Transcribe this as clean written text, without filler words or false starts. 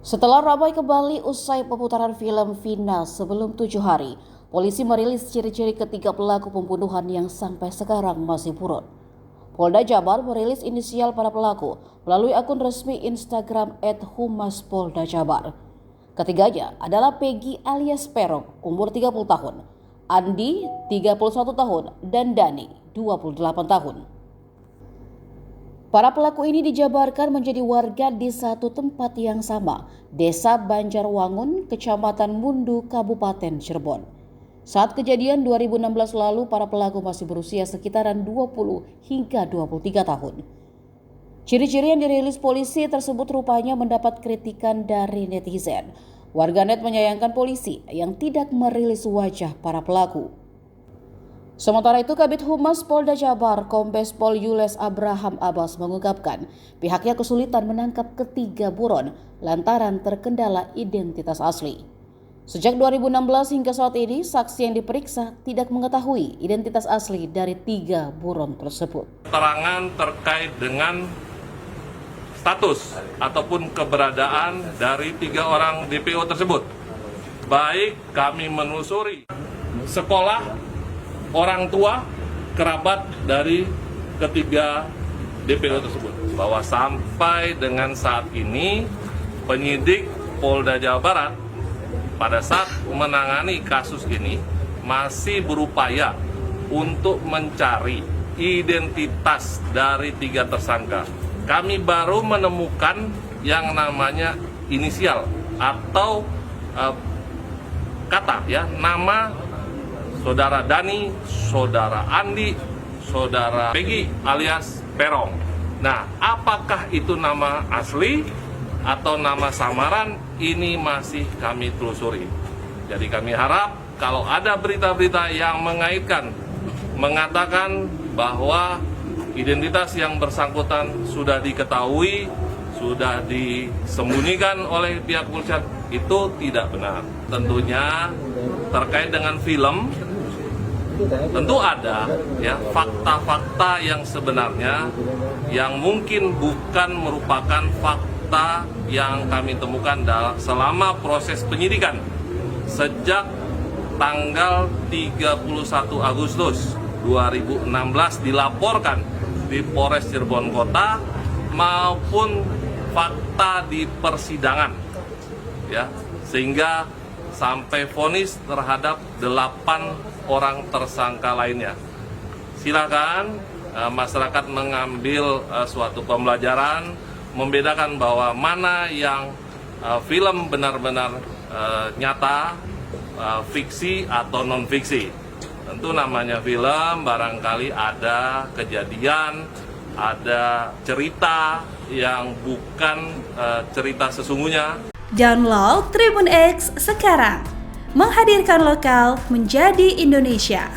Setelah ramai kembali usai pemutaran film final sebelum 7 hari, polisi merilis ciri-ciri ketiga pelaku pembunuhan yang sampai sekarang masih buron. Polda Jabar merilis inisial para pelaku melalui akun resmi Instagram @humaspoldajabar. Ketiganya adalah Peggy alias Peron, umur 30 tahun, Andi, 31 tahun, dan Dani, 28 tahun. Para pelaku ini dijabarkan menjadi warga di satu tempat yang sama, Desa Banjarwangun, Kecamatan Mundu, Kabupaten Cirebon. Saat kejadian 2016 lalu, para pelaku masih berusia sekitaran 20 hingga 23 tahun. Ciri-ciri yang dirilis polisi tersebut rupanya mendapat kritikan dari netizen. Warganet menyayangkan polisi yang tidak merilis wajah para pelaku. Sementara itu, Kabid Humas Polda Jabar, Kombes Pol Yules Abraham Abbas mengungkapkan pihaknya kesulitan menangkap ketiga buron lantaran terkendala identitas asli. Sejak 2016 hingga saat ini, saksi yang diperiksa tidak mengetahui identitas asli dari tiga buron tersebut. Keterangan terkait dengan status ataupun keberadaan dari tiga orang DPO tersebut. Baik kami menelusuri sekolah, orang tua, kerabat dari ketiga DPO tersebut. Bahwa sampai dengan saat ini penyidik Polda Jawa Barat pada saat menangani kasus ini masih berupaya untuk mencari identitas dari tiga tersangka. Kami baru menemukan yang namanya inisial atau kata nama Saudara Dani, Saudara Andi, Saudara Peggy alias Peron. Nah, apakah itu nama asli atau nama samaran, ini masih kami telusuri. Jadi kami harap kalau ada berita-berita yang mengaitkan, mengatakan bahwa identitas yang bersangkutan sudah diketahui, sudah disembunyikan oleh pihak kepolisian, itu tidak benar. Tentunya terkait dengan film, tentu ada ya fakta-fakta yang sebenarnya yang mungkin bukan merupakan fakta yang kami temukan selama proses penyidikan sejak tanggal 31 Agustus 2016 dilaporkan di Polres Cirebon Kota maupun fakta di persidangan ya, sehingga sampai vonis terhadap 8 orang tersangka lainnya. Silakan masyarakat mengambil suatu pembelajaran, membedakan bahwa mana yang film benar-benar nyata, fiksi atau non-fiksi. Tentu namanya film, barangkali ada kejadian, ada cerita yang bukan cerita sesungguhnya. Download Tribun X sekarang, menghadirkan lokal menjadi Indonesia.